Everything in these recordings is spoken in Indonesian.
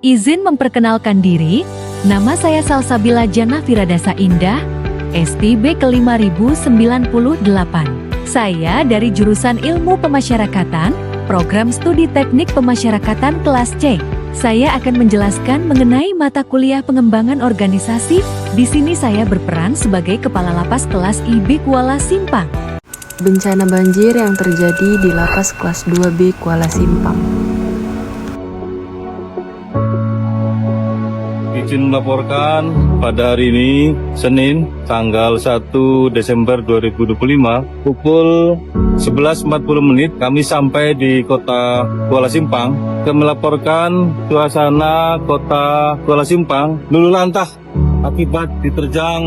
Izin memperkenalkan diri, nama saya Salsabila Jannah Firadasa Indah, STB ke-5098. Saya dari jurusan Ilmu Pemasyarakatan, Program Studi Teknik Pemasyarakatan kelas C. Saya akan menjelaskan mengenai mata kuliah pengembangan organisasi. Di sini saya berperan sebagai Kepala Lapas kelas IB Kuala Simpang. Bencana banjir yang terjadi di Lapas kelas 2B Kuala Simpang. Izin melaporkan pada hari ini, Senin, tanggal 1 Desember 2025, pukul 11.40 kami sampai di kota Kuala Simpang. Kami melaporkan suasana kota Kuala Simpang luluh lantah akibat diterjang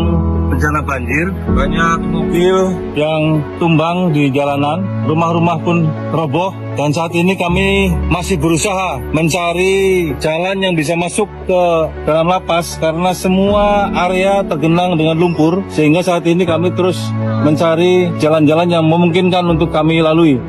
bencana banjir. Banyak mobil yang tumbang di jalanan, rumah-rumah pun roboh. Dan saat ini kami masih berusaha mencari jalan yang bisa masuk ke dalam lapas karena semua area tergenang dengan lumpur. Sehingga saat ini kami terus mencari jalan-jalan yang memungkinkan untuk kami lalui.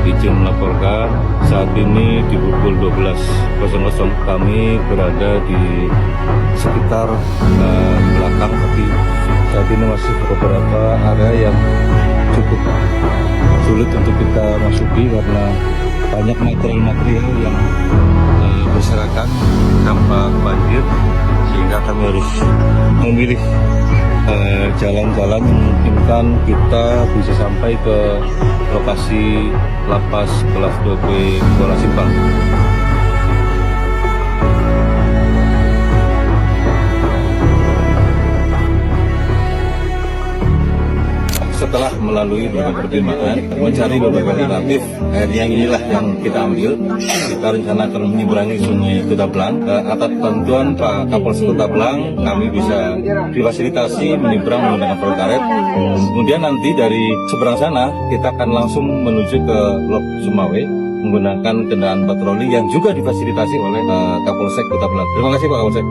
Izin melaporkan, saat ini di pukul 12.00 kami berada di sekitar belakang, tapi saat ini masih beberapa area yang cukup sulit untuk kita masuki karena banyak material-material yang berserakan dampak banjir, sehingga kami harus memilih jalan-jalan yang memungkinkan kita bisa sampai ke lokasi lapas kelas 2B Kuala Simpang. Setelah melalui beberapa pertimbangan, mencari beberapa alternatif, yang inilah yang kita ambil. Kita rencanakan menyeberangi Sungai Kutabelang. Atas bantuan Pak Kapolsek Kutabelang, kami bisa difasilitasi menyeberang menggunakan perahu karet. Kemudian nanti dari seberang sana, kita akan langsung menuju ke Lok Sumawe menggunakan kendaraan patroli yang juga difasilitasi oleh Kapolsek Kutabelang. Terima kasih Pak Kapolsek.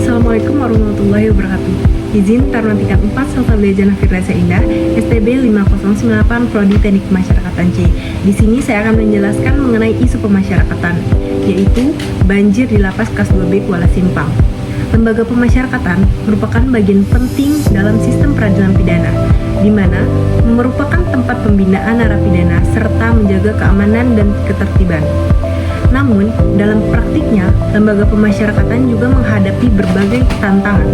Assalamualaikum warahmatullahi wabarakatuh. Izin Taruna tingkat 4 Salsabila Jannah Firadasa Indah, STB 5098 Prodi Teknik Pemasyarakatan C. Di sini saya akan menjelaskan mengenai isu pemasyarakatan, yaitu banjir di Lapas kelas 2B Kuala Simpang. Lembaga pemasyarakatan merupakan bagian penting dalam sistem peradilan pidana, di mana merupakan tempat pembinaan narapidana serta menjaga keamanan dan ketertiban. Namun, dalam praktiknya, lembaga pemasyarakatan juga menghadapi berbagai tantangan,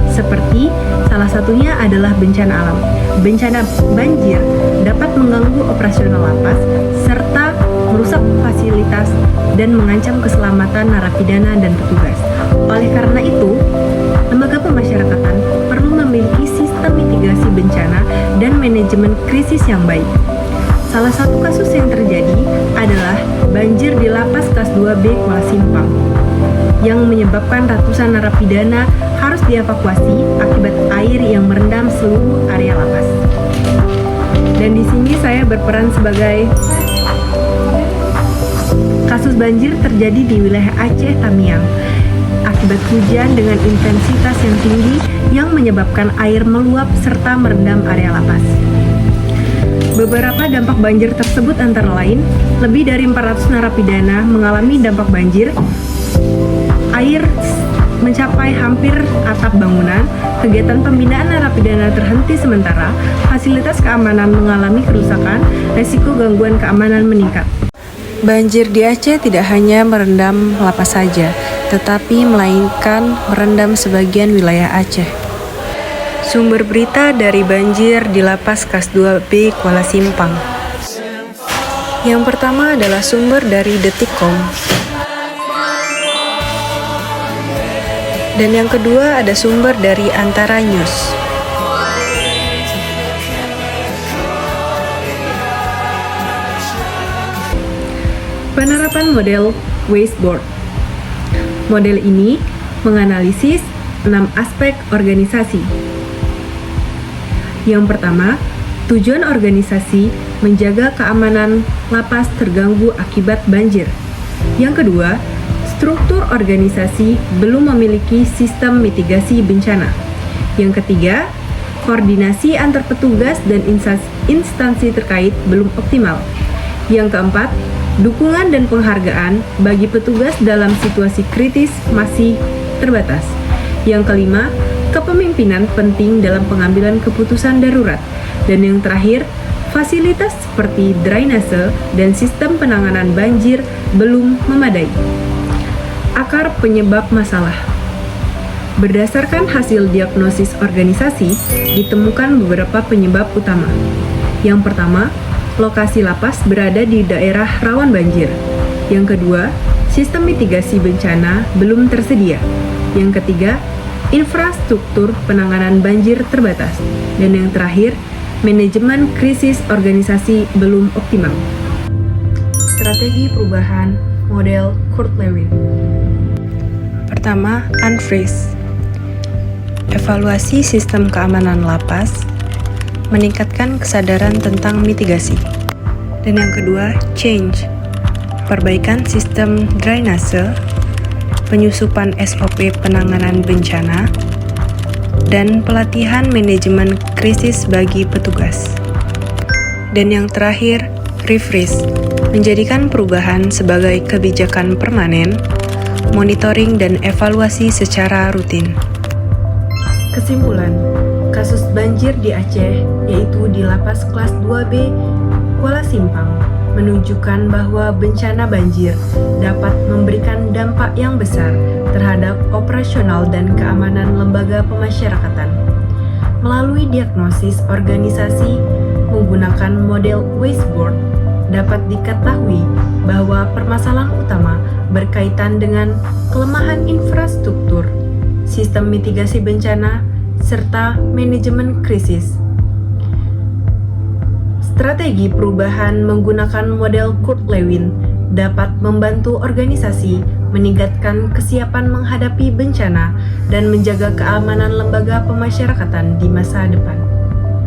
seperti salah satunya adalah bencana alam. Bencana banjir dapat mengganggu operasional lapas, serta merusak fasilitas dan mengancam keselamatan narapidana dan petugas. Oleh karena itu, lembaga pemasyarakatan perlu memiliki sistem mitigasi bencana dan manajemen krisis yang baik. Salah satu kasus yang terjadi adalah banjir di Lapas kelas 2B Kuala Simpang yang menyebabkan ratusan narapidana harus dievakuasi akibat air yang merendam seluruh area lapas. Dan di sini saya berperan sebagai kasus banjir terjadi di wilayah Aceh Tamiang akibat hujan dengan intensitas yang tinggi yang menyebabkan air meluap serta merendam area lapas. Beberapa dampak banjir tersebut antara lain, lebih dari 400 narapidana mengalami dampak banjir, air mencapai hampir atap bangunan, kegiatan pembinaan narapidana terhenti sementara, fasilitas keamanan mengalami kerusakan, resiko gangguan keamanan meningkat. Banjir di Aceh tidak hanya merendam lapas saja, tetapi melainkan merendam sebagian wilayah Aceh. Sumber berita dari banjir di Lapas kelas 2B Kuala Simpang. Yang pertama adalah sumber dari Detikcom. Dan yang kedua ada sumber dari Antara News. Penerapan model Wasteboard. Model ini menganalisis 6 aspek organisasi. Yang pertama, tujuan organisasi menjaga keamanan lapas terganggu akibat banjir. Yang kedua, struktur organisasi belum memiliki sistem mitigasi bencana. Yang ketiga, koordinasi antar petugas dan instansi terkait belum optimal. Yang keempat, dukungan dan penghargaan bagi petugas dalam situasi kritis masih terbatas. Yang kelima, kepemimpinan penting dalam pengambilan keputusan darurat. Dan yang terakhir, fasilitas seperti drainase dan sistem penanganan banjir belum memadai. Akar penyebab masalah. Berdasarkan hasil diagnosis organisasi, ditemukan beberapa penyebab utama. Yang pertama, lokasi lapas berada di daerah rawan banjir. Yang kedua, sistem mitigasi bencana belum tersedia. Yang ketiga, infrastruktur penanganan banjir terbatas. Dan yang terakhir, manajemen krisis organisasi belum optimal. Strategi perubahan model Kurt Lewin. Pertama, unfreeze. Evaluasi sistem keamanan lapas, meningkatkan kesadaran tentang mitigasi. Dan yang kedua, change. Perbaikan sistem drainase, penyusupan SOP penanganan bencana, dan pelatihan manajemen krisis bagi petugas. Dan yang terakhir, refreeze. Menjadikan perubahan sebagai kebijakan permanen, monitoring dan evaluasi secara rutin. Kesimpulan, kasus banjir di Aceh, yaitu di Lapas Kelas 2B Kuala Simpang, menunjukkan bahwa bencana banjir dapat memberikan dampak yang besar terhadap operasional dan keamanan lembaga pemasyarakatan. Melalui diagnosis organisasi menggunakan model Wasteboard, dapat diketahui bahwa permasalahan utama berkaitan dengan kelemahan infrastruktur, sistem mitigasi bencana, serta manajemen krisis. Strategi perubahan menggunakan model Kurt Lewin dapat membantu organisasi meningkatkan kesiapan menghadapi bencana dan menjaga keamanan lembaga pemasyarakatan di masa depan.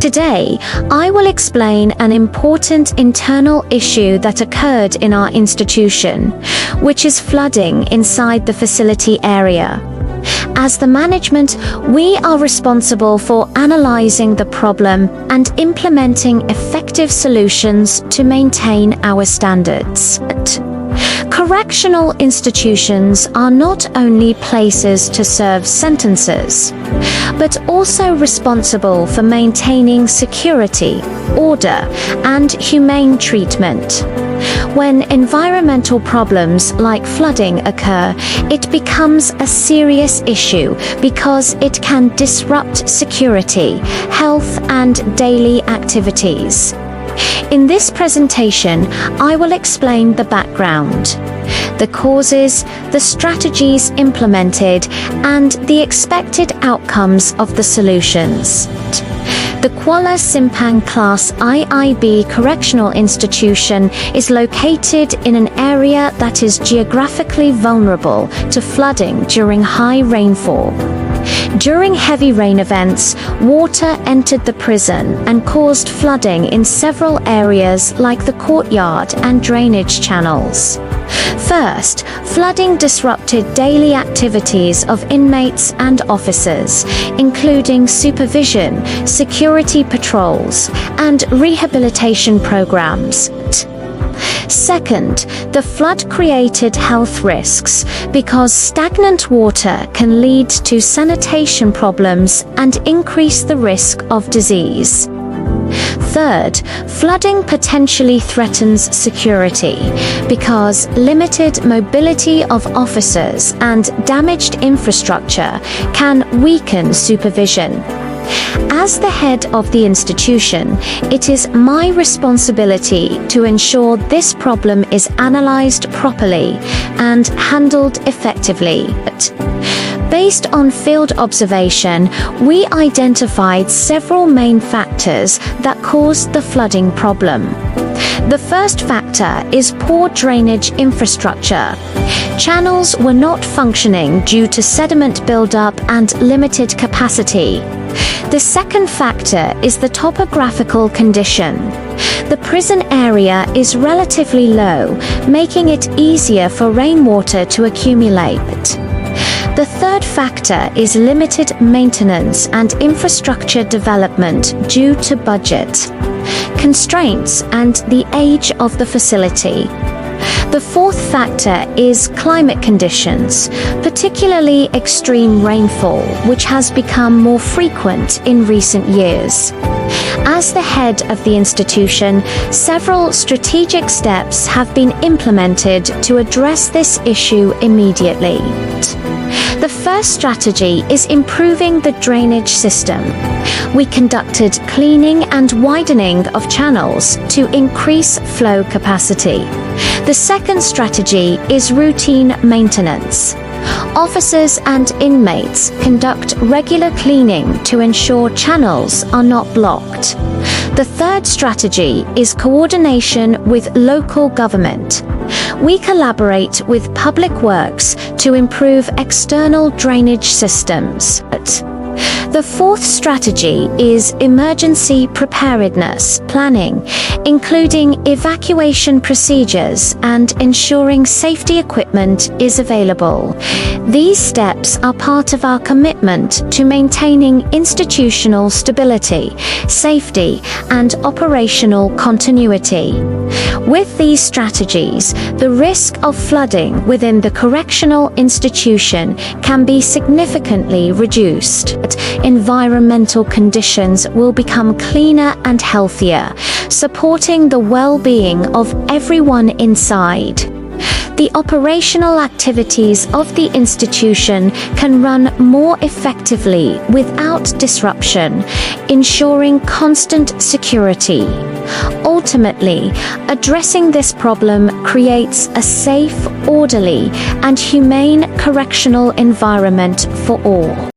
Today, I will explain an important internal issue that occurred in our institution, which is flooding inside the facility area. As the management, we are responsible for analyzing the problem and implementing effective solutions to maintain our standards. Correctional institutions are not only places to serve sentences, but also responsible for maintaining security, order, and humane treatment. When environmental problems like flooding occur, it becomes a serious issue because it can disrupt security, health, and daily activities. In this presentation, I will explain the background, the causes, the strategies implemented, and the expected outcomes of the solutions. The Kuala Simpang Class IIB Correctional Institution is located in an area that is geographically vulnerable to flooding during high rainfall. During heavy rain events, water entered the prison and caused flooding in several areas like the courtyard and drainage channels. First, flooding disrupted daily activities of inmates and officers, including supervision, security patrols, and rehabilitation programs. Second, the flood created health risks because stagnant water can lead to sanitation problems and increase the risk of disease. Third, flooding potentially threatens security because limited mobility of officers and damaged infrastructure can weaken supervision. As the head of the institution, it is my responsibility to ensure this problem is analyzed properly and handled effectively. Based on field observation, we identified several main factors that caused the flooding problem. The first factor is poor drainage infrastructure. Channels were not functioning due to sediment buildup and limited capacity. The second factor is the topographical condition. The prison area is relatively low, making it easier for rainwater to accumulate. The third factor is limited maintenance and infrastructure development due to budget constraints and the age of the facility. The fourth factor is climate conditions, particularly extreme rainfall, which has become more frequent in recent years. As the head of the institution, several strategic steps have been implemented to address this issue immediately. The first strategy is improving the drainage system. We conducted cleaning and widening of channels to increase flow capacity. The second strategy is routine maintenance. Officers and inmates conduct regular cleaning to ensure channels are not blocked. The third strategy is coordination with local government. We collaborate with public works to improve external drainage systems. The fourth strategy is emergency preparedness planning, including evacuation procedures and ensuring safety equipment is available. These steps are part of our commitment to maintaining institutional stability, safety, and operational continuity. With these strategies, the risk of flooding within the correctional institution can be significantly reduced. Environmental conditions will become cleaner and healthier, supporting the well-being of everyone inside. The operational activities of the institution can run more effectively without disruption, ensuring constant security. Ultimately, addressing this problem creates a safe, orderly, and humane correctional environment for all.